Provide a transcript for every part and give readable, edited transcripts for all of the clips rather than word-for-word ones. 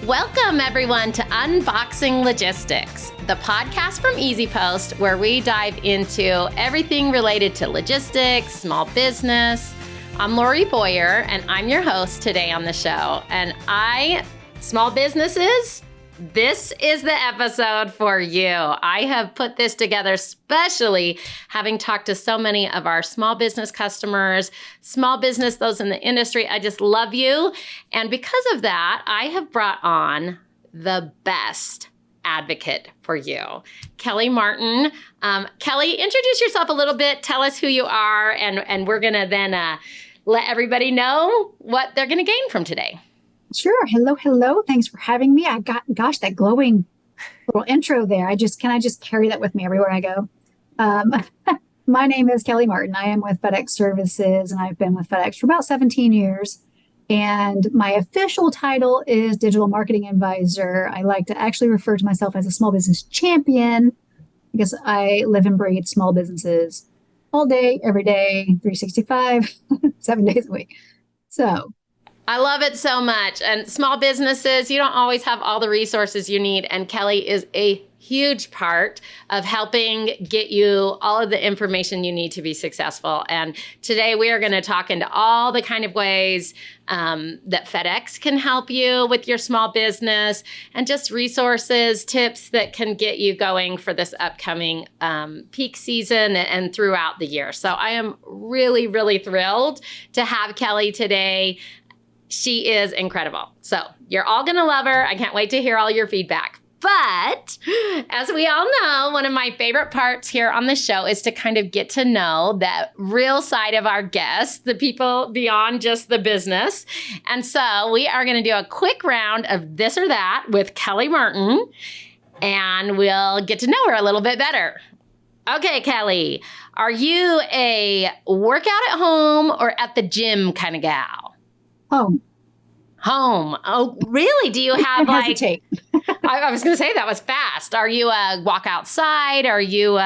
Welcome, everyone, to Unboxing Logistics, the podcast from EasyPost, where we dive into everything related to logistics, small business. I'm Lori Boyer, and I'm your host today on the show. And small businesses, this is the episode for you. I have put this together especially having talked to so many of our small business customers, those in the industry. I just love you. And because of that, I have brought on the best advocate for you, Kelli Martin. Kelli, introduce yourself a little bit. Tell us who you are, and we're going to then let everybody know what they're going to gain from today. Sure. Hello. Thanks for having me. That glowing little intro there. Can I just carry that with me everywhere I go? My name is Kelli Martin. I am with FedEx Services, and I've been with FedEx for about 17 years. And my official title is Digital Marketing Advisor. I like to actually refer to myself as a small business champion because I live and breathe small businesses all day, every day, 365, 7 days a week. So I love it so much. And small businesses, you don't always have all the resources you need. And Kelli is a huge part of helping get you all of the information you need to be successful. And today we are going to talk into all the kind of ways that FedEx can help you with your small business and just resources, tips that can get you going for this upcoming peak season and throughout the year. So I am really, really thrilled to have Kelli today. She is incredible. So you're all going to love her. I can't wait to hear all your feedback. But as we all know, one of my favorite parts here on the show is to kind of get to know that real side of our guests, the people beyond just the business. And so we are going to do a quick round of this or that with Kelli Martin, and we'll get to know her a little bit better. Okay, Kelli, are you a workout at home or at the gym kind of gal? Home. Oh, really? Do you have hesitate. I was going to say that was fast. Are you walk outside? Are you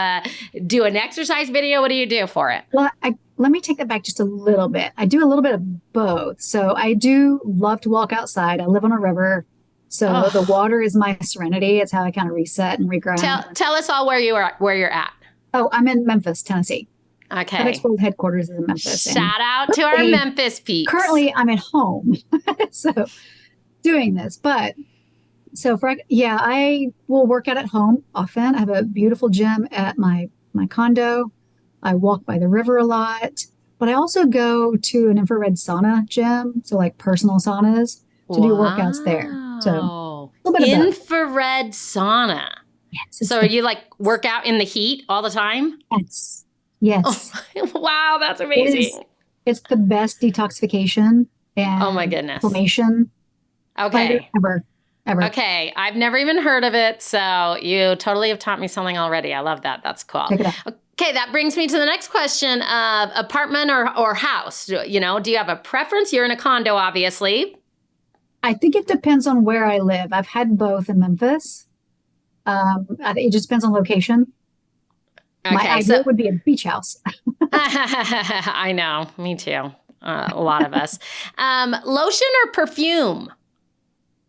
do an exercise video? What do you do for it? Well, let me take that back just a little bit. I do a little bit of both. So I do love to walk outside. I live on a river. So the water is my serenity. It's how I kind of reset and reground. Tell us all where you're at. Oh, I'm in Memphis, Tennessee. Okay. FedEx World headquarters is in Memphis. Shout out to our Memphis peeps. Currently, I'm at home, so doing this. But I will work out at home often. I have a beautiful gym at my condo. I walk by the river a lot, but I also go to an infrared sauna gym, so like personal saunas to do workouts there. So a little bit of infrared sauna. Yes. So you work out in the heat all the time? Yes. Oh, wow, that's amazing. It's the best detoxification and oh my goodness, inflammation. Okay. Ever. Okay. I've never even heard of it. So you totally have taught me something already. I love that. That's cool. Check it out. Okay. That brings me to the next question of apartment or house. Do you have a preference? You're in a condo, obviously. I think it depends on where I live. I've had both in Memphis. It just depends on location. Okay, my ideal would be a beach house. I know. Me too. A lot of us. Lotion or perfume?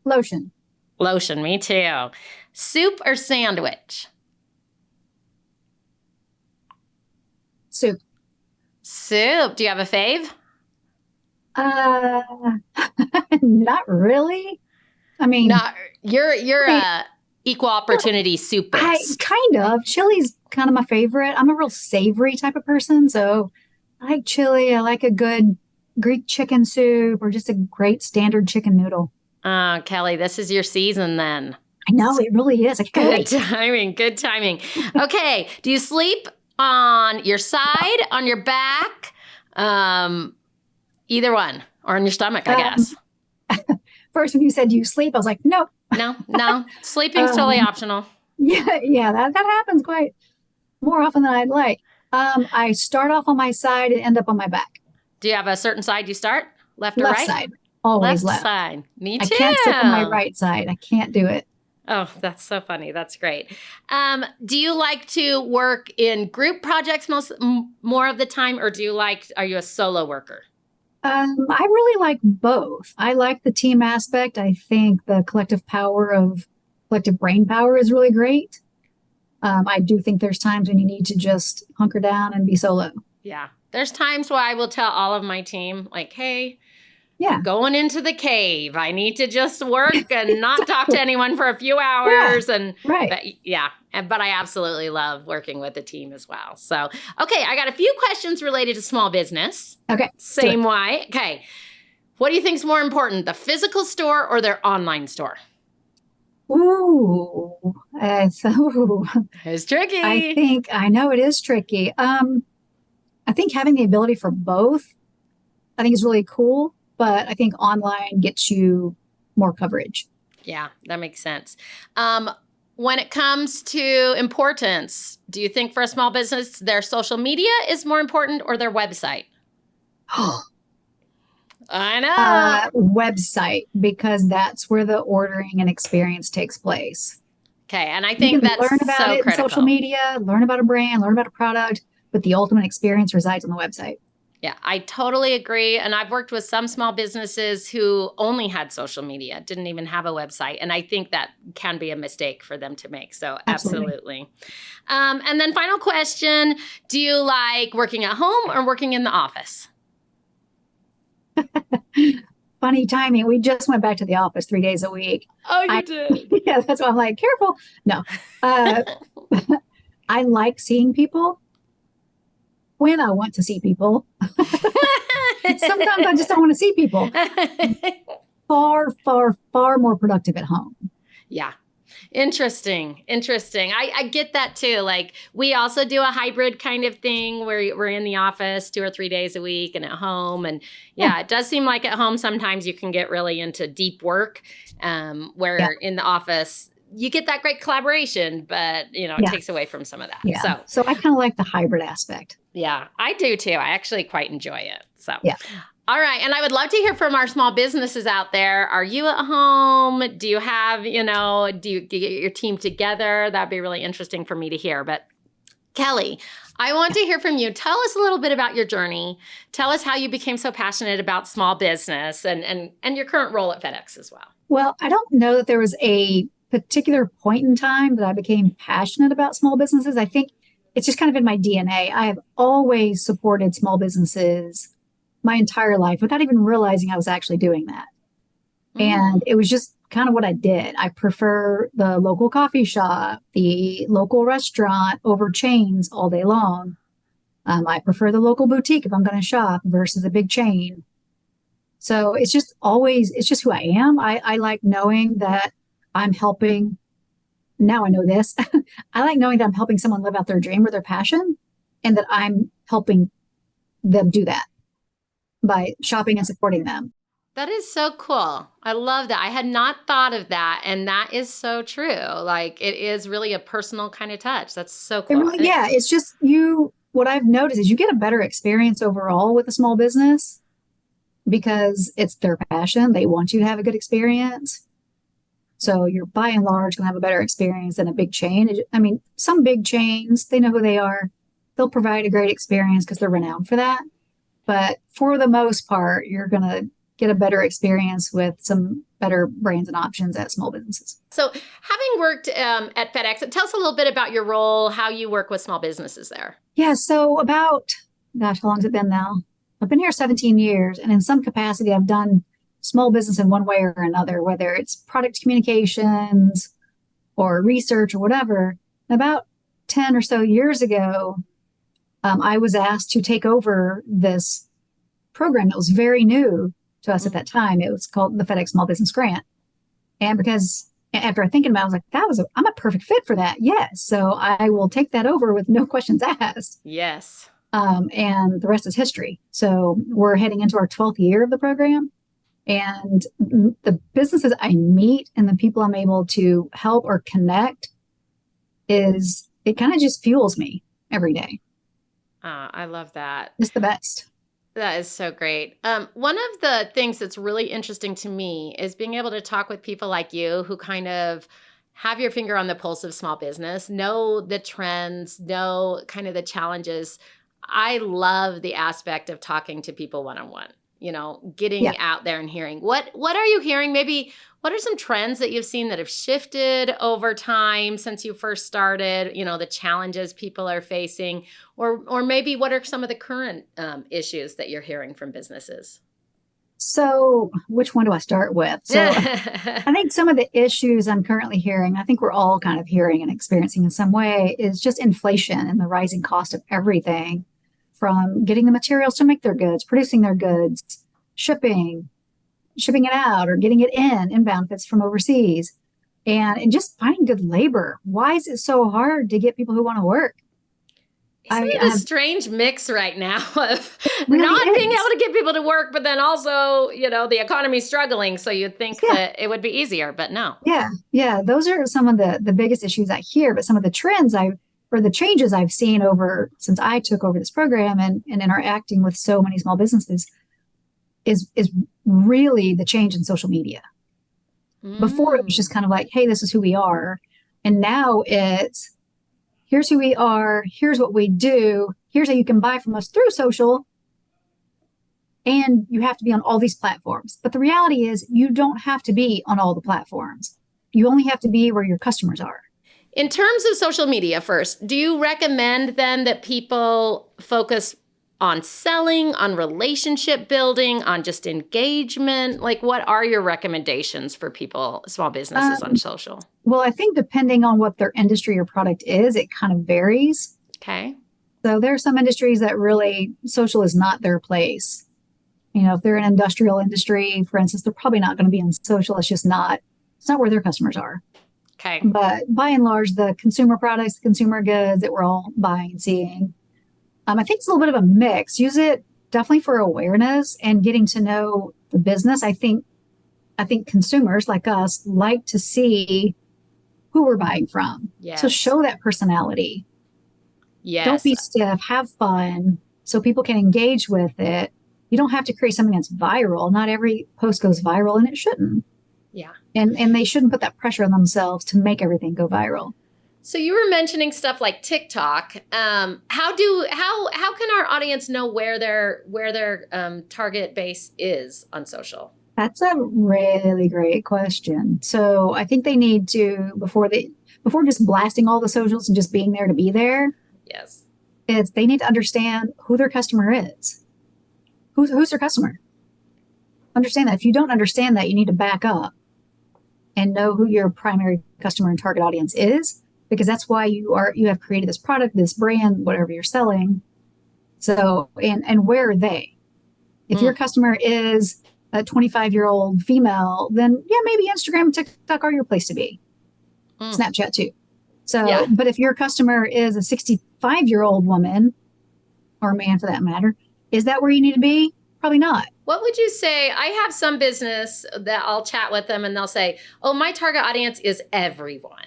Lotion. Lotion. Me too. Soup or sandwich? Soup. Soup. Do you have a fave? Not really. I mean, you're a equal opportunity soupist. Kind of. Chili's kind of my favorite. I'm a real savory type of person, so I like chili. I like a good Greek chicken soup or just a great standard chicken noodle. Kelli, this is your season then. I know, it really is. Good timing. Okay. Do you sleep on your side, on your back, either one, or on your stomach, I guess? First, when you said you sleep, I was like, nope. No. Sleeping's totally optional. Yeah, that happens quite more often than I'd like. I start off on my side and end up on my back. Do you have a certain side you start? Left or right? Left side. Always left. Side. Me too. I can't sit on my right side. I can't do it. Oh, that's so funny. That's great. Do you like to work in group projects more of the time, or are you a solo worker? I really like both. I like the team aspect. I think the collective brain power is really great. I do think there's times when you need to just hunker down and be solo. Yeah. There's times where I will tell all of my team, like, hey, Yeah, I'm going into the cave. I need to just work and not talk to anyone for a few yeah, hours. And, right. but yeah, but I absolutely love working with the team as well. So, okay, I got a few questions related to small business. Okay, let's do it. Same way. Okay. What do you think is more important, the physical store or their online store? Ooh, so It's I tricky. think I know it is tricky. I think having the ability for both, I think is really cool, but I think online gets you more coverage. Yeah, that makes sense. Um, when it comes to importance, do you think for a small business, their social media is more important or their website? I know. Website, because that's where the ordering and experience takes place. Okay, and I You think can that's learn about so it in social critical. media, learn about a brand, learn about a product, but the ultimate experience resides on the website. Yeah, I totally agree. And I've worked with some small businesses who only had social media, didn't even have a website. And I think that can be a mistake for them to make. So, Absolutely. absolutely. And then, final question, do you like working at home or working in the office? Funny timing. We just went back to the office 3 days a week. Oh, you I did. Yeah, that's why I'm like, careful. No. Uh I like seeing people when I want to see people. Sometimes I just don't want to see people. Far, far, far more productive at home. Yeah. Interesting. Interesting. I get that too. Like we also do a hybrid kind of thing where we're in the office 2 or 3 days a week and at home. And Yeah, yeah, it does seem like at home sometimes you can get really into deep work, yeah, where in the office you get that great collaboration, but it yeah, takes away from some of that. yeah. So So I kind of like the hybrid aspect. yeah, I do too. I actually quite enjoy it. So Yeah. all right. And I would love to hear from our small businesses out there. Are you at home? Do you have, do you get your team together? That'd be really interesting for me to hear. But Kelli, I want to hear from you. Tell us a little bit about your journey. Tell us how you became so passionate about small business and your current role at FedEx as well. Well, I don't know that there was a particular point in time that I became passionate about small businesses. I think it's just kind of in my DNA. I have always supported small businesses my entire life without even realizing I was actually doing that. And Mm, it was just kind of what I did. I prefer the local coffee shop, the local restaurant over chains all day long. I prefer the local boutique if I'm going to shop versus a big chain. So it's just who I am. I like knowing that I'm helping. Now I know this. I like knowing that I'm helping someone live out their dream or their passion and that I'm helping them do that by shopping and supporting them. that is so cool. I love that. I had not thought of that. And that is so true. Like it is really a personal kind of touch. That's so It cool. really, yeah, it's just what I've noticed is you get a better experience overall with a small business because it's their passion. They want you to have a good experience. So you're by and large going to have a better experience than a big chain. I mean, some big chains, they know who they are. They'll provide a great experience because they're renowned for that. But for the most part, you're going to get a better experience with some better brands and options at small businesses. So, having worked at FedEx, tell us a little bit about your role, how you work with small businesses there. Yeah. So about, gosh, how long has it been now? I've been here 17 years, and in some capacity, I've done small business in one way or another, whether it's product communications or research or whatever. About 10 or so years ago, I was asked to take over this program that was very new to us at Mm. that time. It was called the FedEx Small Business Grant. And because after thinking about it, I was like, I'm a perfect fit for that. Yes. So I will take that over with no questions asked. Yes. And the rest is history. So we're heading into our 12th year of the program. And the businesses I meet and the people I'm able to help or connect it kind of just fuels me every day. I love that. It's the best. That is so great. One of the things that's really interesting to me is being able to talk with people like you who kind of have your finger on the pulse of small business, know the trends, know kind of the challenges. I love the aspect of talking to people one on one. getting out there and hearing. What are you hearing? Maybe what are some trends that you've seen that have shifted over time since you first started, the challenges people are facing, or maybe what are some of the current issues that you're hearing from businesses? So which one do I start with? So I think some of the issues I'm currently hearing, I think we're all kind of hearing and experiencing in some way, is just inflation and the rising cost of everything, from getting the materials to make their goods, producing their goods, shipping it out or getting it inbound if it's from overseas, and just finding good labor. Why is it so hard to get people who want to work? Isn't it a strange mix right now of really not being is. able to get people to work, but then also, the economy's struggling. So you'd think that it would be easier, but no. Yeah. Those are some of the biggest issues I hear, but some of the the changes I've seen over since I took over this program and interacting with so many small businesses is really the change in social media. Before it was just kind of like, hey, this is who we are. And now it's, here's who we are, here's what we do, here's how you can buy from us through social. And you have to be on all these platforms. But the reality is you don't have to be on all the platforms. You only have to be where your customers are. In terms of social media first, do you recommend then that people focus on selling, on relationship building, on just engagement? Like, what are your recommendations for people, small businesses on social? Well, I think depending on what their industry or product is, it kind of varies. Okay. So there are some industries that really social is not their place. If they're an industrial industry, for instance, they're probably not going to be on social. It's not where their customers are. Okay. But by and large, the consumer products, the consumer goods that we're all buying and seeing, I think it's a little bit of a mix. Use it definitely for awareness and getting to know the business. I think consumers like us like to see who we're buying from. Yes. So show that personality. Yes. Don't be stiff. Have fun so people can engage with it. You don't have to create something that's viral. Not every post goes viral, and it shouldn't. Yeah. And they shouldn't put that pressure on themselves to make everything go viral. So you were mentioning stuff like TikTok. How can our audience know where their target base is on social? That's a really great question. So I think they need to, before just blasting all the socials and just being there to be there. Yes. They need to understand who their customer is. Who's their customer? Understand that. If you don't understand that, you need to back up and know who your primary customer and target audience is, because that's why you have created this product, this brand, whatever you're selling. So, and where are they? If your customer is a 25-year-old female, then maybe Instagram and TikTok are your place to be. Snapchat too. So, But if your customer is a 65-year-old woman, or man for that matter, is that where you need to be? Probably not. What would you say? I have some business that I'll chat with them and they'll say, oh, my target audience is everyone.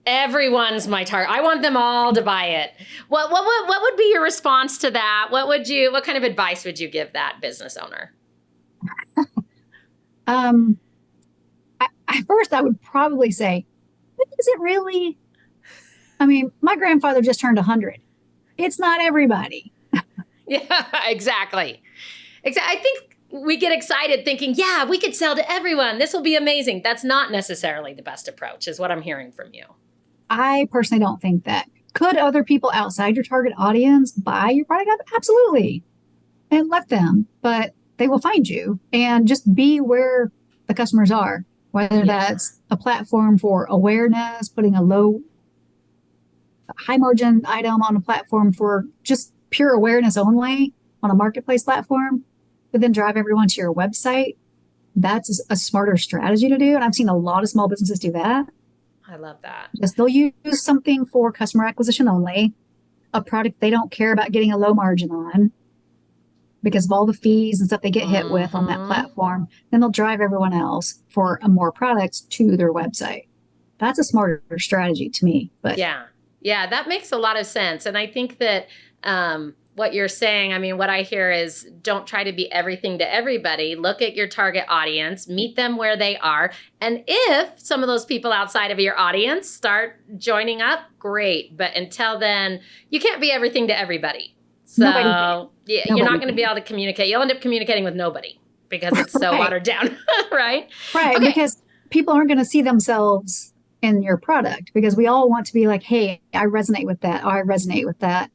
Everyone's my target. I want them all to buy it. What would be your response to that? What kind of advice would you give that business owner? First, I would probably say, is it really? I mean, my grandfather just turned 100. It's not everybody. Yeah, exactly. I think we get excited thinking, yeah, we could sell to everyone. This will be amazing. That's not necessarily the best approach, is what I'm hearing from you. I personally don't think that. Could other people outside your target audience buy your product? Absolutely. And let them, but they will find you, and just be where the customers are, whether that's a platform for awareness, putting a high margin item on a platform for just pure awareness only on a marketplace platform, but then drive everyone to your website. That's a smarter strategy to do. And I've seen a lot of small businesses do that. I love that. Just they'll use something for customer acquisition only, a product they don't care about getting a low margin on because of all the fees and stuff they get hit with on that platform. Then they'll drive everyone else for more products to their website. That's a smarter strategy to me. But yeah, that makes a lot of sense. And I think that what you're saying, I mean, what I hear is don't try to be everything to everybody. Look at your target audience, meet them where they are. And if some of those people outside of your audience start joining up, great. But until then, you can't be everything to everybody. Nobody can. So yeah, you're not Nobody going to be can. able to communicate. You'll end up communicating with nobody because it's so Right. watered down, right? Right. Okay. Because people aren't going to see themselves in your product because we all want to be like, hey, I resonate with that. Or I resonate with that,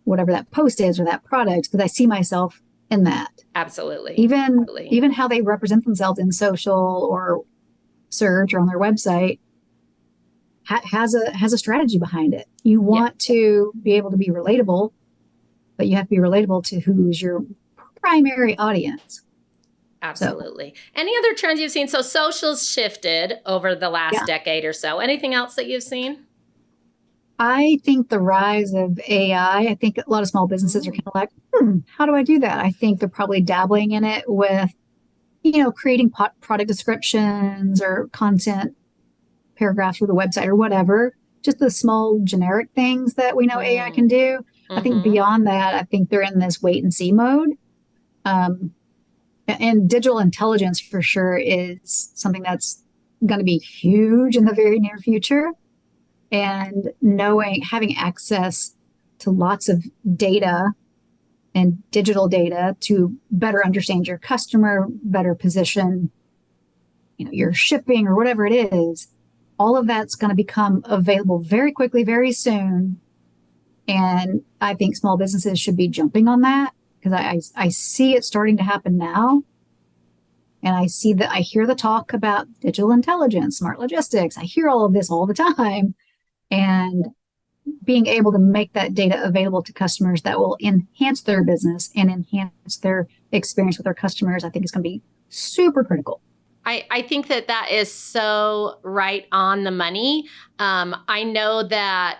whatever that post is or that product, because I see myself in that. Absolutely. Even Absolutely. even how they represent themselves in social or search or on their website has a strategy behind it. You Yeah. want to be able to be relatable, but you have to be relatable to who's your primary audience. So Absolutely. Any other trends you've seen? So socials shifted over the last yeah, decade or so. Anything else that you've seen? I think the rise of AI, I think a lot of small businesses are kind Mm. of like, how do I do that? I think they're probably dabbling in it with, creating product descriptions or content paragraphs for the website or whatever, just the small generic things that we know AI can Mm. do. I think Mm-hmm. beyond that, I think they're in this wait and see mode. Um, and digital intelligence for sure is something that's going to be huge in the very near future. And having access to lots of data and digital data to better understand your customer, better position, your shipping or whatever it is, all of that's going to become available very quickly, very soon. And I think small businesses should be jumping on that because I see it starting to happen now. And I hear the talk about digital intelligence, smart logistics. I hear all of this all the time. And being able to make that data available to customers that will enhance their business and enhance their experience with their customers, I think is going to be super critical. I think that that is so right on the money. I know that,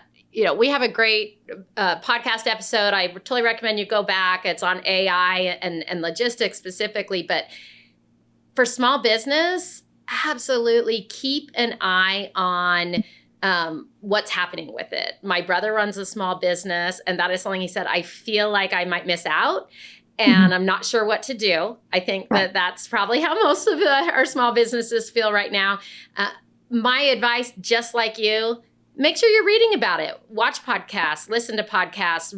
we have a great podcast episode. I totally recommend you go back. It's on AI and logistics specifically. But for small business, absolutely keep an eye on what's happening with it. My brother runs a small business, and that is something he said, I feel like I might miss out. And I'm not sure what to do. I think Right. that that's probably how most of our small businesses feel right now. My advice, just like you, make sure you're reading about it. Watch podcasts, listen to podcasts,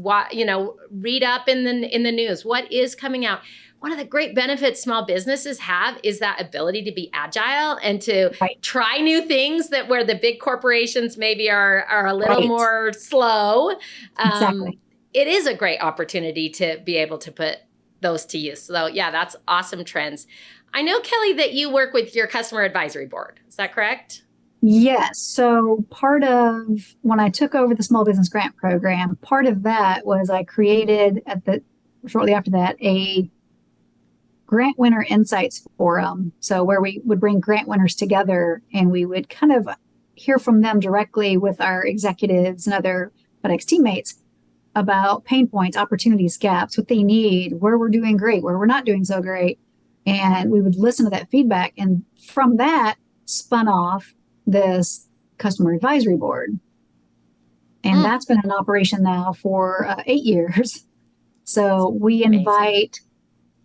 read up in the news. What is coming out? One of the great benefits small businesses have is that ability to be agile and to Right. try new things that where the big corporations maybe are a little Right. more slow. Exactly. It is a great opportunity to be able to put those to use. So yeah, that's awesome trends. I know, Kelli, that you work with your customer advisory board. Is that correct? Yes. So part of when I took over the small business grant program, part of that was I created shortly after that a grant winner insights forum. So where we would bring grant winners together and we would kind of hear from them directly with our executives and other FedEx teammates about pain points, opportunities, gaps, what they need, where we're doing great, where we're not doing so great. And we would listen to that feedback. And from that spun off this customer advisory board. And that's been in operation now for 8 years. So Amazing.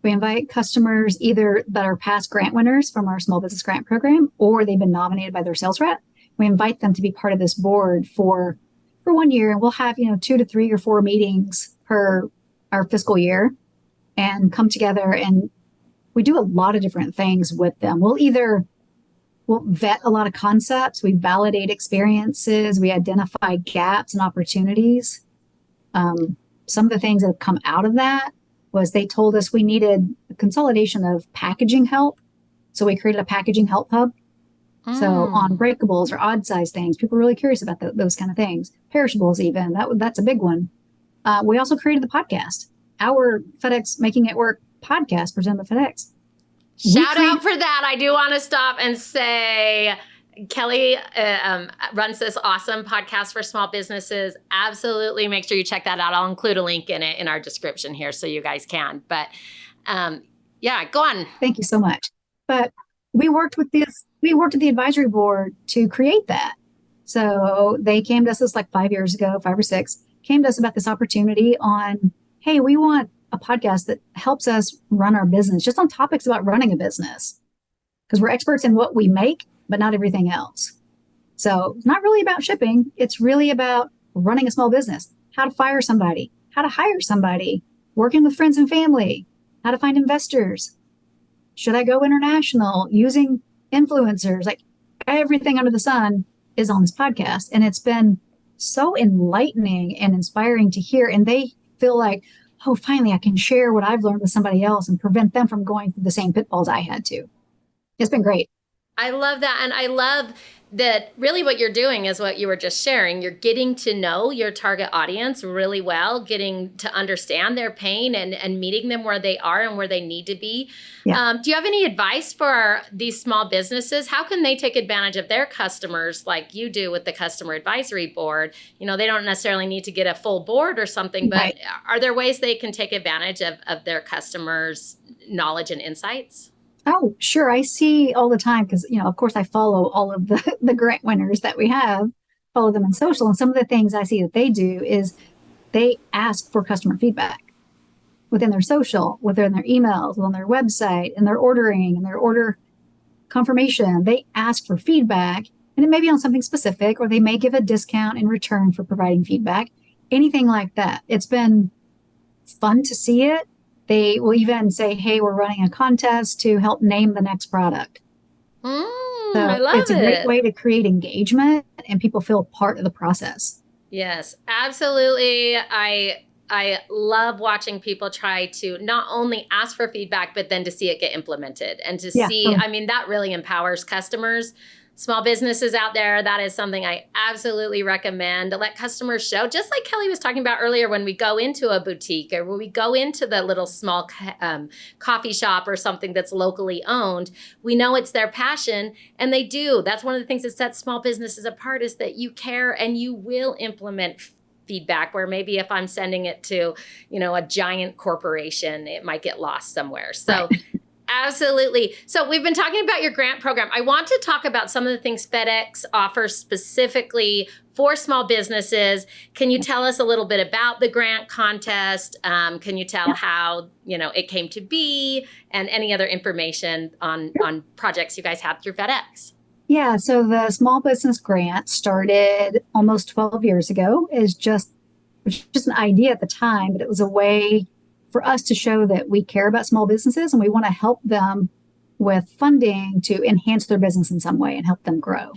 we invite customers either that are past grant winners from our small business grant program or they've been nominated by their sales rep. We invite them to be part of this board for 1 year, and we'll have 2 to 3 or 4 meetings per our fiscal year and come together, and we do a lot of different things with them. We'll vet a lot of concepts, we validate experiences, we identify gaps and opportunities. Some of the things that have come out of that was they told us we needed a consolidation of packaging help, so we created a packaging help hub. So on breakables or odd size things, people are really curious about those kind of things. Perishables, even that's a big one. We also created the podcast, our FedEx Making It Work podcast presented by FedEx. Shout out for that. I do want to stop and say Kelli runs this awesome podcast for small businesses. Absolutely make sure you check that out. I'll include a link in it in our description here so you guys can. But yeah, go on. Thank you so much. But we worked with the advisory board to create that. So they came to us, this like 5 years ago, 5 or 6, came to us about this opportunity on, hey, we want a podcast that helps us run our business just on topics about running a business. Because we're experts in what we make, but not everything else. So it's not really about shipping. It's really about running a small business, how to fire somebody, how to hire somebody, working with friends and family, how to find investors. Should I go international using influencers? Like everything under the sun is on this podcast. And it's been so enlightening and inspiring to hear. And they feel like, oh, finally, I can share what I've learned with somebody else and prevent them from going through the same pitfalls I had to. It's been great. I love that. And I love that really what you're doing is what you were just sharing. You're getting to know your target audience really well, getting to understand their pain and meeting them where they are and where they need to be. Yeah. Do you have any advice for these small businesses? How can they take advantage of their customers like you do with the customer advisory board? You know, they don't necessarily need to get a full board or something, but Right. are there ways they can take advantage of their customers' knowledge and insights? Oh, sure. I see all the time because, of course, I follow all of the grant winners that we have, follow them on social. And some of the things I see that they do is they ask for customer feedback within their social, within their emails, on their website, and their ordering and their order confirmation. They ask for feedback, and it may be on something specific, or they may give a discount in return for providing feedback, anything like that. It's been fun to see it. They will even say, hey, we're running a contest to help name the next product. I love it's a great way to create engagement and people feel part of the process. Yes, absolutely. I love watching people try to not only ask for feedback, but then to see it get implemented and to see, I mean, that really empowers customers. Small businesses out there, that is something I absolutely recommend to let customers show. Just like Kelli was talking about earlier, when we go into a boutique or when we go into the little small coffee shop or something that's locally owned, we know it's their passion, and they do. That's one of the things that sets small businesses apart, is that you care and you will implement feedback, where maybe if I'm sending it to, a giant corporation, it might get lost somewhere. So right. Absolutely. So we've been talking about your grant program. I want to talk about some of the things FedEx offers specifically for small businesses. Can you tell us a little bit about the grant contest? Can you tell how, it came to be, and any other information on projects you guys had through FedEx? Yeah, so the small business grant started almost 12 years ago. It was just an idea at the time, but it was a way for us to show that we care about small businesses and we want to help them with funding to enhance their business in some way and help them grow.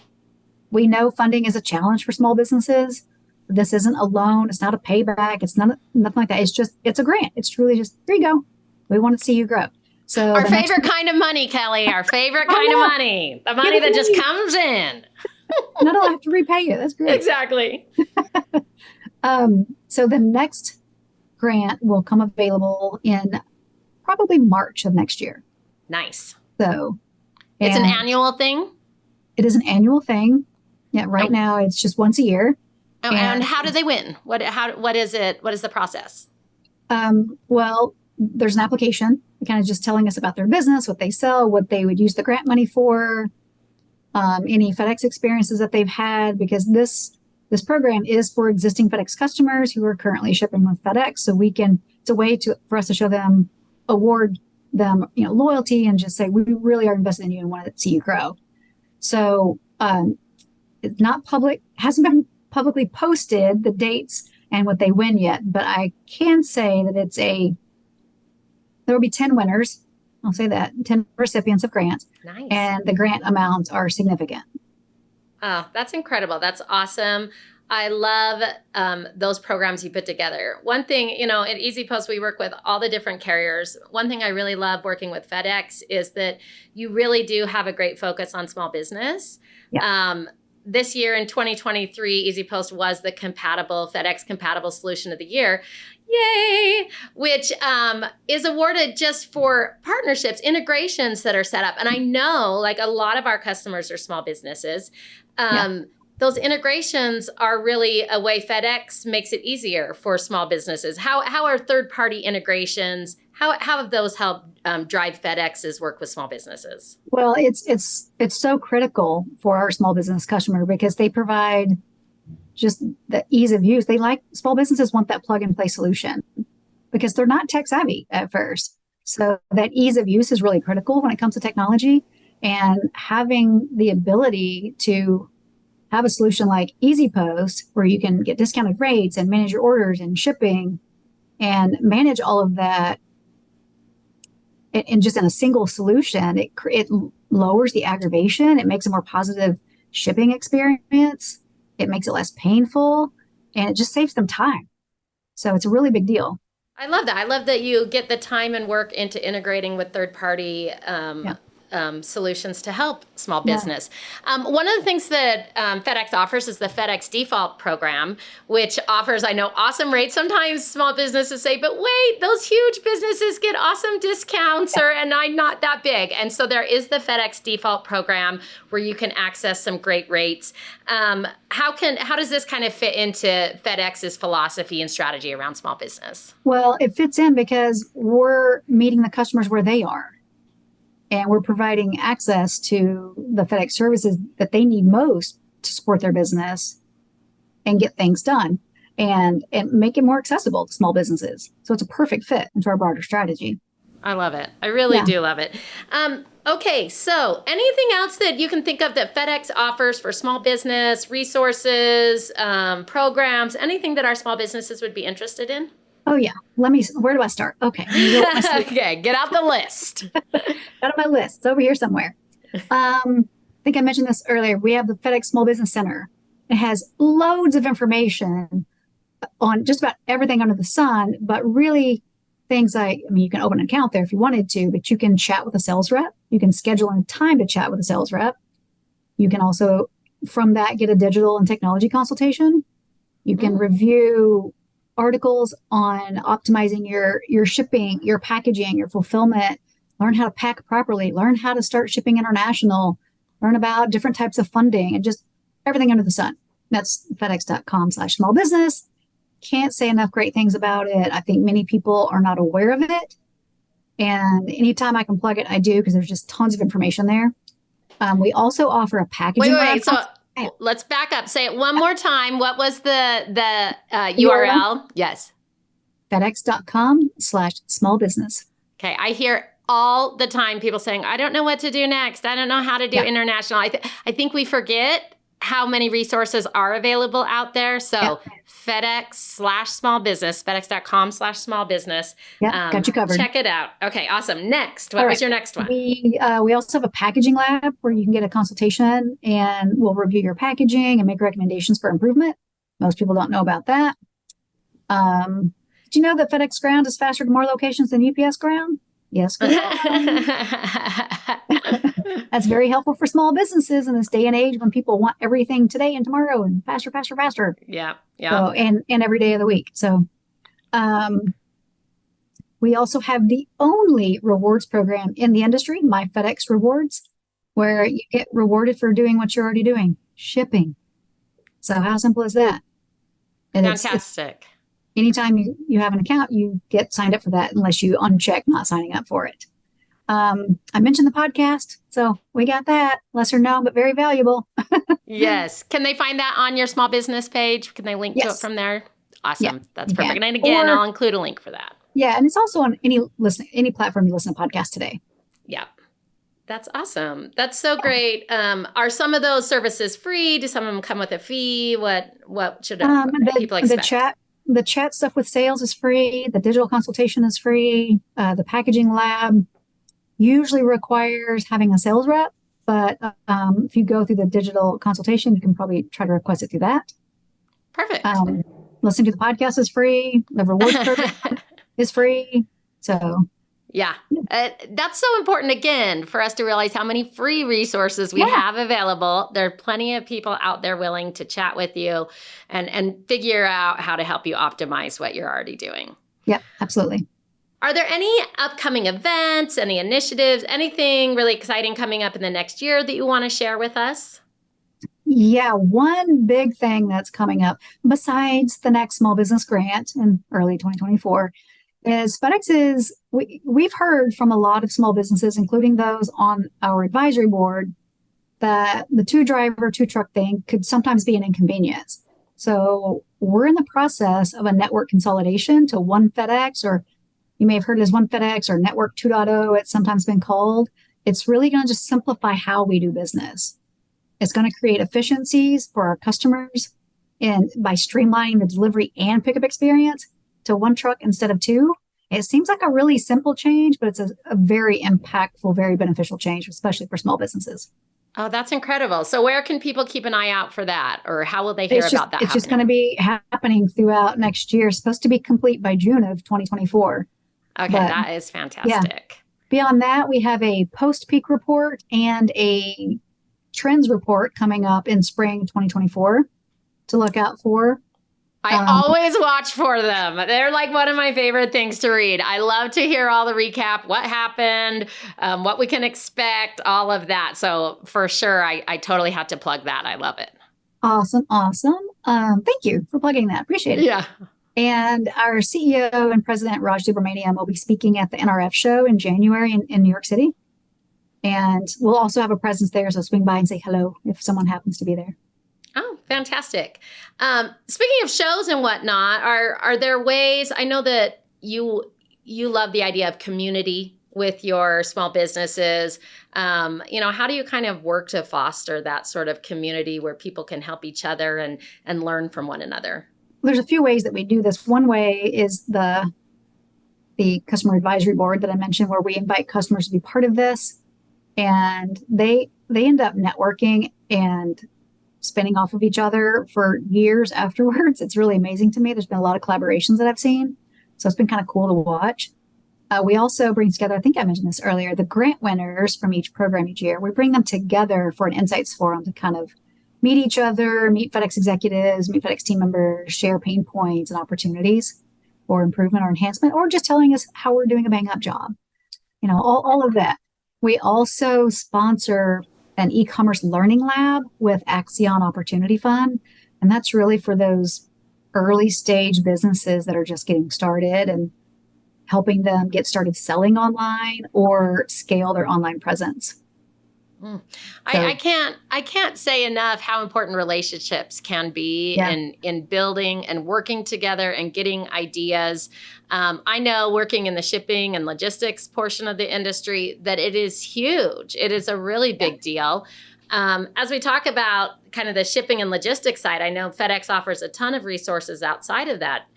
We know funding is a challenge for small businesses. This isn't a loan. It's not a payback. It's nothing like that. It's a grant. It's truly just, here you go. We want to see you grow. So our favorite kind of money, Kelli, our favorite kind of money, the money that just comes in. And I don't have to repay you. That's great. Exactly. So the next grant will come available in probably March of next year. Nice. So it's an annual thing? It is an annual thing. Yeah, right now it's just once a year. Oh, and how do they win? What is it? What is the process? Well, there's an application kind of just telling us about their business, what they sell, what they would use the grant money for, any FedEx experiences that they've had, because this program is for existing FedEx customers who are currently shipping with FedEx. So it's a way for us to show them, award them, loyalty, and just say, we really are invested in you and want to see you grow. So it's not public, hasn't been publicly posted, the dates and what they win yet, but I can say that there will be 10 winners. I'll say that, 10 recipients of grants. Nice. And the grant amounts are significant. Oh, that's incredible. That's awesome. I love those programs you put together. One thing, at Easy Post, we work with all the different carriers. One thing I really love working with FedEx is that you really do have a great focus on small business. Yeah. This year in 2023, Easy Post was the FedEx Compatible Solution of the Year. Yay! Which is awarded just for partnerships, integrations that are set up. And I know like a lot of our customers are small businesses. Those integrations are really a way FedEx makes it easier for small businesses. How are third-party integrations, how have those helped drive FedEx's work with small businesses? Well, it's so critical for our small business customer because they provide just the ease of use. Small businesses want that plug-and-play solution because they're not tech savvy at first. So that ease of use is really critical when it comes to technology, and having the ability to have a solution like Easy Post where you can get discounted rates and manage your orders and shipping and manage all of that and just in a single solution. It lowers the aggravation. It makes a more positive shipping experience. It makes it less painful, and it just saves them time. So it's a really big deal. I love that. I love that you get the time and work into integrating with third-party Yeah. solutions to help small Yeah. business. One of the things that FedEx offers is the FedEx Default program, which offers, I know, awesome rates. Sometimes small businesses say, but wait, those huge businesses get awesome discounts, and I'm not that big. And so there is the FedEx Default program where you can access some great rates. How does this kind of fit into FedEx's philosophy and strategy around small business? Well, it fits in because we're meeting the customers where they are. And we're providing access to the FedEx services that they need most to support their business and get things done and make it more accessible to small businesses. So it's a perfect fit into our broader strategy. I love it. I really do love it. Okay, so anything else that you can think of that FedEx offers for small business, resources, programs, anything that our small businesses would be interested in? Oh, yeah. Where do I start? Okay. Okay, get out the list. Out of my list. It's over here somewhere. I think I mentioned this earlier. We have the FedEx Small Business Center. It has loads of information on just about everything under the sun, but really things like, you can open an account there if you wanted to, but you can chat with a sales rep. You can schedule in time to chat with a sales rep. You can also, from that, get a digital and technology consultation. You can review articles on optimizing your shipping, your packaging, your fulfillment, learn how to pack properly, learn how to start shipping international, learn about different types of funding and just everything under the sun. That's FedEx.com/small business. Can't say enough great things about it. I think many people are not aware of it. And anytime I can plug it, I do, because there's just tons of information there. We also offer a packaging. Wait. So let's back up. Say it one more time. What was the URL? Yes. FedEx.com/small business. Okay. I hear all the time people saying, I don't know what to do next. I don't know how to do international. I think we forget how many resources are available out there. So FedEx/small business, FedEx.com/small business. Yeah, got you covered. Check it out. Okay, awesome. Next, what was your next one? We also have a packaging lab where you can get a consultation and we'll review your packaging and make recommendations for improvement. Most people don't know about that. Do you know that FedEx Ground is faster to more locations than UPS Ground? Yes. That's very helpful for small businesses in this day and age when people want everything today and tomorrow and faster, faster, faster. Yeah. So, and every day of the week. So we also have the only rewards program in the industry, My FedEx Rewards, where you get rewarded for doing what you're already doing, shipping. So how simple is that? And fantastic. Anytime you have an account, you get signed up for that unless you uncheck not signing up for it. I mentioned the podcast, so we got that. Lesser known, but very valuable. Yes. Can they find that on your small business page? Can they link to it from there? Awesome. Yeah, that's perfect. And again, I'll include a link for that. Yeah, and it's also on any platform you listen to podcasts today. Yeah. That's awesome. That's so great. Are some of those services free? Do some of them come with a fee? What should people expect? The chat stuff with sales is free. The digital consultation is free. The packaging lab usually requires having a sales rep, but if you go through the digital consultation, you can probably try to request it through that. Perfect. Listening to the podcast is free. The rewards program is free. So yeah, that's so important, again, for us to realize how many free resources we have available. There are plenty of people out there willing to chat with you and figure out how to help you optimize what you're already doing. Yeah, absolutely. Are there any upcoming events, any initiatives, anything really exciting coming up in the next year that you want to share with us? Yeah, one big thing that's coming up, besides the next small business grant in early 2024, is FedEx we've heard from a lot of small businesses, including those on our advisory board, that the 2-driver, 2-truck thing could sometimes be an inconvenience. So we're in the process of a network consolidation to one FedEx, or you may have heard it as one FedEx or Network 2.0, it's sometimes been called. It's really going to just simplify how we do business. It's going to create efficiencies for our customers and by streamlining the delivery and pickup experience. to one truck instead of two. It seems like a really simple change, but it's a very impactful, very beneficial change, especially for small businesses. Oh, that's incredible. So where can people keep an eye out for that? Or how will they hear about that It's just going to happening? be happening throughout next year. It's supposed to be complete by June of 2024. Okay, But that is yeah, fantastic. beyond that, we have a post-peak report and a trends report coming up in spring 2024 to look out for. I Um, always watch for them. They're like one of my favorite things to read. I love to hear all the recap, what happened, what we can expect, all of that. So for sure, I totally had to plug that. I love it. awesome, awesome. Thank you for plugging that. Appreciate it. Yeah. And our CEO and President Raj Subramaniam will be speaking at the NRF show in January in New York City. And we'll also have a presence there, so swing by and say hello if someone happens to be there. Oh, fantastic. Speaking of shows and whatnot, are there ways, I know that you love the idea of community with your small businesses. How do you kind of work to foster that sort of community where people can help each other and learn from one another? There's a few ways that we do this. One way is the customer advisory board that I mentioned, where we invite customers to be part of this, and they end up networking and spinning off of each other for years afterwards. It's really amazing to me. There's been a lot of collaborations that I've seen, so it's been kind of cool to watch. We also bring together, I think I mentioned this earlier, the grant winners from each program each year. We bring them together for an insights forum to kind of meet each other, meet FedEx executives, meet FedEx team members, share pain points and opportunities for improvement or enhancement, or just telling us how we're doing a bang up job. All of that. We also sponsor an e-commerce learning lab with Axion Opportunity Fund. And that's really for those early stage businesses that are just getting started and helping them get started selling online or scale their online presence. Mm. So, I can't say enough how important relationships can be yeah, in building and working together and getting ideas. I know working in the shipping and logistics portion of the industry that it is huge. It is a really yeah. big deal. As we talk about kind of the shipping and logistics side, I know FedEx offers a ton of resources outside of that.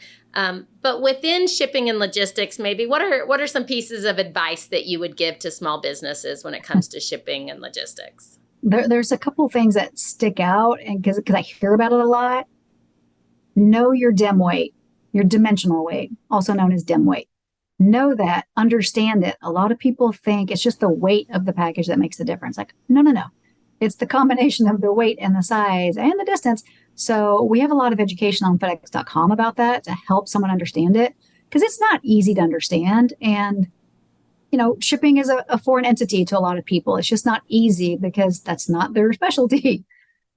But within shipping and logistics, maybe what are some pieces of advice that you would give to small businesses when it comes to shipping and logistics? There's a couple things that stick out, and because I hear about it a lot. Know your dim weight, your dimensional weight, also known as dim weight. Know that, understand it. A lot of people think it's just the weight of the package that makes the difference. Like, no, no, no. It's the combination of the weight and the size and the distance. So we have a lot of education on FedEx.com about that to help someone understand it, because it's not easy to understand. And, shipping is a foreign entity to a lot of people. It's just not easy because that's not their specialty.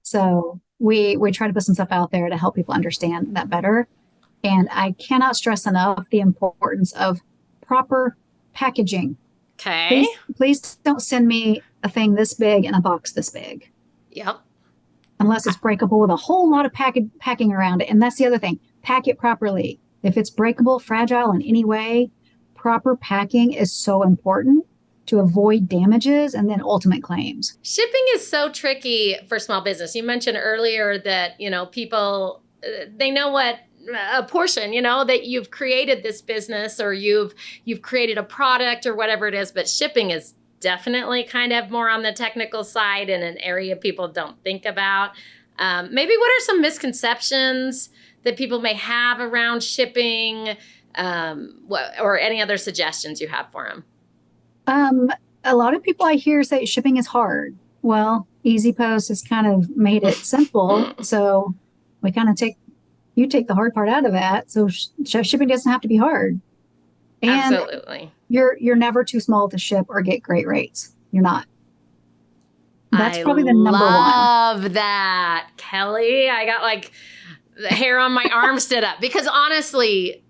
So we try to put some stuff out there to help people understand that better. And I cannot stress enough the importance of proper packaging. Okay. Please don't send me a thing this big in a box this big. Yep. Unless it's breakable with a whole lot of packing around it. And that's the other thing. Pack it properly. If it's breakable, fragile in any way, proper packing is so important to avoid damages and then ultimate claims. Shipping is so tricky for small business. You mentioned earlier that, people, they know what a portion, that you've created this business or you've created a product or whatever it is, but shipping is definitely kind of more on the technical side and an area people don't think about. Maybe what are some misconceptions that people may have around shipping, or any other suggestions you have for them? A lot of people I hear say shipping is hard. Well, Easy Post has kind of made it simple. So we kind of take the hard part out of that. So shipping doesn't have to be hard. And Absolutely. you're never too small to ship or get great rates. You're not. That's I probably the number one. love that, Kelly. I got like the hair on my arm stood up because honestly,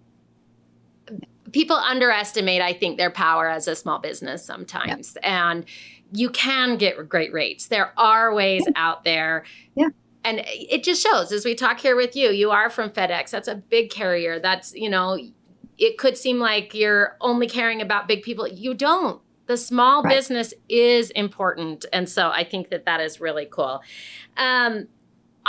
people underestimate, I think, their power as a small business sometimes. Yep. And you can get great rates. There are ways out there. Yeah. And it just shows as we talk here with you, you are from FedEx. That's a big carrier. That's, it could seem like you're only caring about big people. You don't. The small Right. business is important. And so I think that is really cool.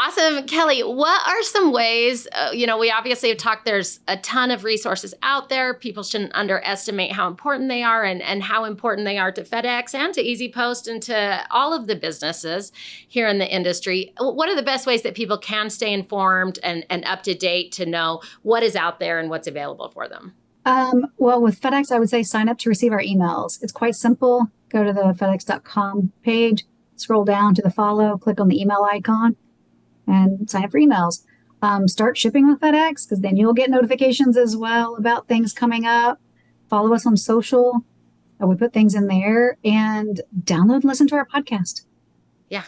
Awesome. Kelli, what are some ways, we obviously have talked, there's a ton of resources out there. People shouldn't underestimate how important they are and how important they are to FedEx and to Easy Post and to all of the businesses here in the industry. What are the best ways that people can stay informed and up to date to know what is out there and what's available for them? Well, with FedEx, I would say sign up to receive our emails. It's quite simple. Go to the FedEx.com page, scroll down to the follow, click on the email icon, and sign up for emails. Start shipping with FedEx because then you'll get notifications as well about things coming up. Follow us on social. We put things in there and download and listen to our podcast. Yeah,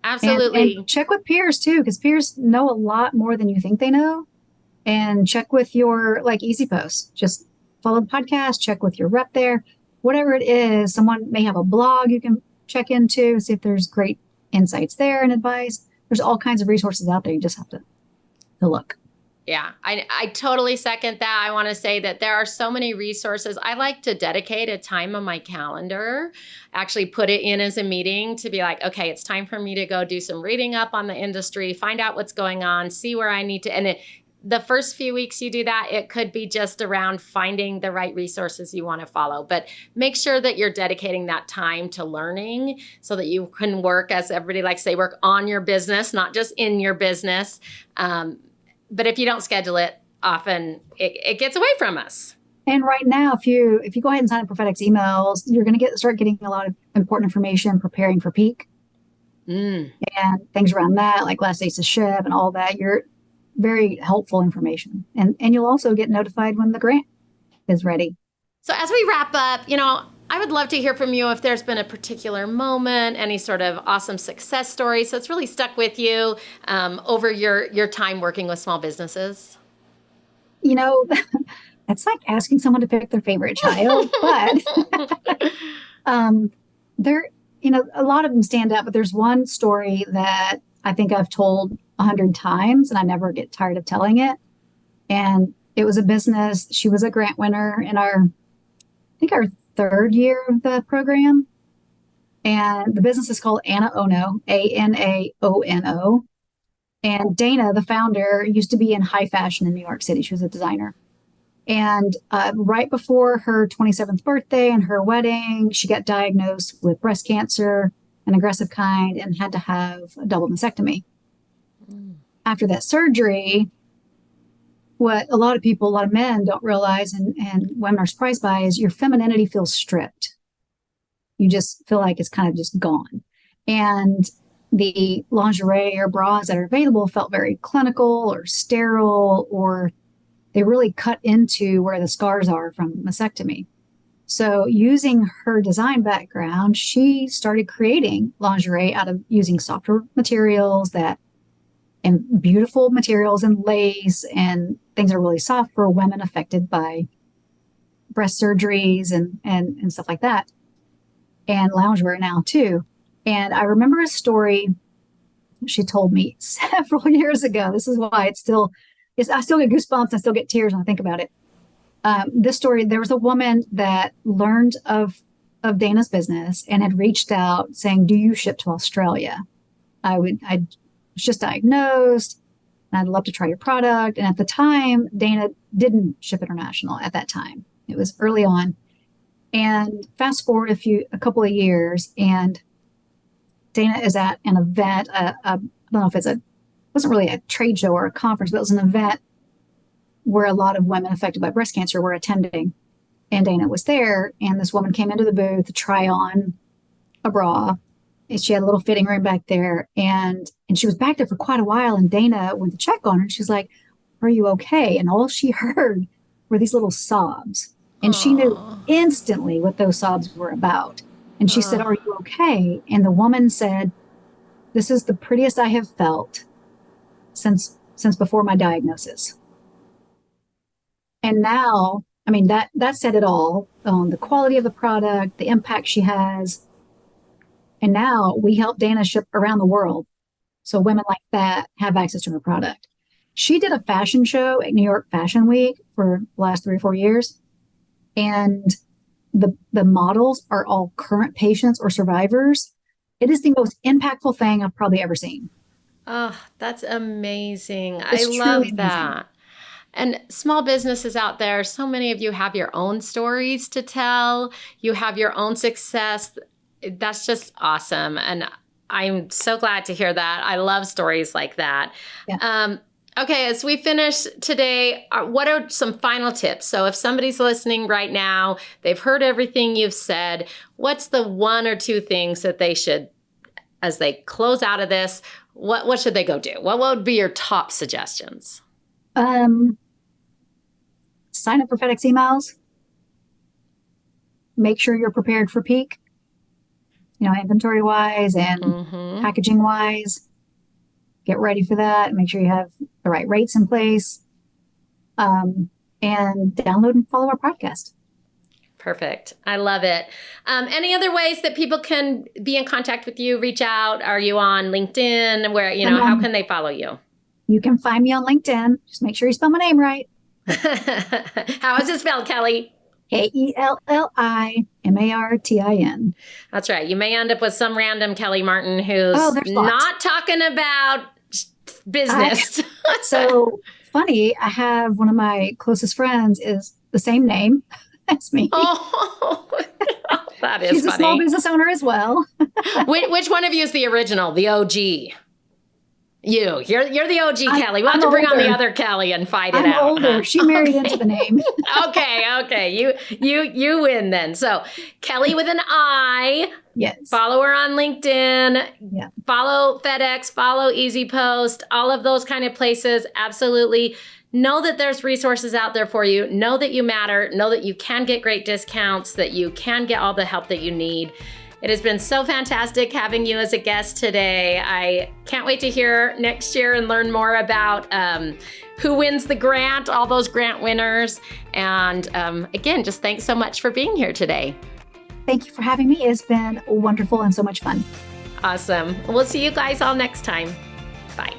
absolutely. And check with peers too, because peers know a lot more than you think they know. And check with your Easy Post. Just follow the podcast, check with your rep there. Whatever it is, someone may have a blog you can check into, see if there's great insights there and advice. There's all kinds of resources out there. You just have to look. Yeah, I totally second that. I want to say that there are so many resources. I like to dedicate a time on my calendar, actually put it in as a meeting to be like, okay, it's time for me to go do some reading up on the industry, find out what's going on, see where I need to. And the first few weeks you do that, it could be just around finding the right resources you want to follow. But make sure that you're dedicating that time to learning so that you can work, as everybody likes to say, work on your business, not just in your business. But if you don't schedule it, often it gets away from us. And right now, if you go ahead and sign up for FedEx emails, you're going to start getting a lot of important information preparing for peak and things around that, like last days to ship and all that. You're very helpful information. And you'll also get notified when the grant is ready. So as we wrap up, I would love to hear from you if there's been a particular moment, any sort of awesome success story. So it's really stuck with you over your time working with small businesses. That's like asking someone to pick their favorite child, but a lot of them stand out, but there's one story that I think I've told 100 times and I never get tired of telling it. And it was a business. She was a grant winner in our third year of the program. And the business is called Anna Ono, Anaono. And Dana, the founder, used to be in high fashion in New York City. She was a designer. And right before her 27th birthday and her wedding, she got diagnosed with breast cancer, an aggressive kind, and had to have a double mastectomy. After that surgery, what a lot of men don't realize and women are surprised by is your femininity feels stripped. You just feel like it's kind of just gone. And the lingerie or bras that are available felt very clinical or sterile, or they really cut into where the scars are from mastectomy. So using her design background, she started creating lingerie out of using softer materials and beautiful materials and lace and things that are really soft for women affected by breast surgeries and stuff like that. And loungewear now too. And I remember a story she told me several years ago. This is why I still get goosebumps. I still get tears when I think about it. This story, there was a woman that learned of Dana's business and had reached out saying, do you ship to Australia? I was just diagnosed and I'd love to try your product. And at the time, Dana didn't ship international at that time. It was early on. And fast forward a couple of years, and Dana is at an event. I don't know if it wasn't really a trade show or a conference, but it was an event where a lot of women affected by breast cancer were attending. And Dana was there, and this woman came into the booth to try on a bra. And she had a little fitting room back there, and she was back there for quite a while. And Dana went to check on her, and she's like, "Are you okay?" And all she heard were these little sobs, and she knew instantly what those sobs were about. And she said, "Are you okay?" And the woman said, "This is the prettiest I have felt since before my diagnosis." And now, I mean, that said it all on the quality of the product, the impact she has. And now we help Dana ship around the world. So women like that have access to her product. She did a fashion show at New York Fashion Week for the last 3 or 4 years. And the models are all current patients or survivors. It is the most impactful thing I've probably ever seen. Oh, that's amazing. I It's truly love amazing. that. And small businesses out there, so many of you have your own stories to tell. You have your own success. That's just awesome. And I'm so glad to hear that. I love stories like that. Yeah. Okay, as we finish today, what are some final tips? So if somebody's listening right now, they've heard everything you've said, what's the one or two things that they should, as they close out of this, what should they go do? What would be your top suggestions? Sign up for FedEx emails. Make sure you're prepared for peak, inventory wise and Mm-hmm. packaging wise. Get ready for that. Make sure you have the right rates in place. And download and follow our podcast. Perfect. I love it. Any other ways that people can be in contact with you, reach out? Are you on LinkedIn? Where, how can they follow you? You can find me on LinkedIn. Just make sure you spell my name right. How is it spelled, Kelli? Kellimartin. That's right. You may end up with some random Kelli Martin who's there's lots. not talking about business. So funny, I have one of my closest friends is the same name as me. Oh, that is She's funny. a small business owner as well. Which one of you is the original, the OG? You're the OG Kelli. We'll have to bring on the other Kelli and fight it I'm out. older. Huh? She married into the name. Okay. You win then. So Kelli with an I. Yes. Follow her on LinkedIn. Yeah. Follow FedEx. Follow Easy Post. All of those kind of places. Absolutely. Know that there's resources out there for you. Know that you matter. Know that you can get great discounts. That you can get all the help that you need. It has been so fantastic having you as a guest today. I can't wait to hear next year and learn more about who wins the grant, all those grant winners. And again, just thanks so much for being here today. Thank you for having me. It's been wonderful and so much fun. Awesome. We'll see you guys all next time. Bye.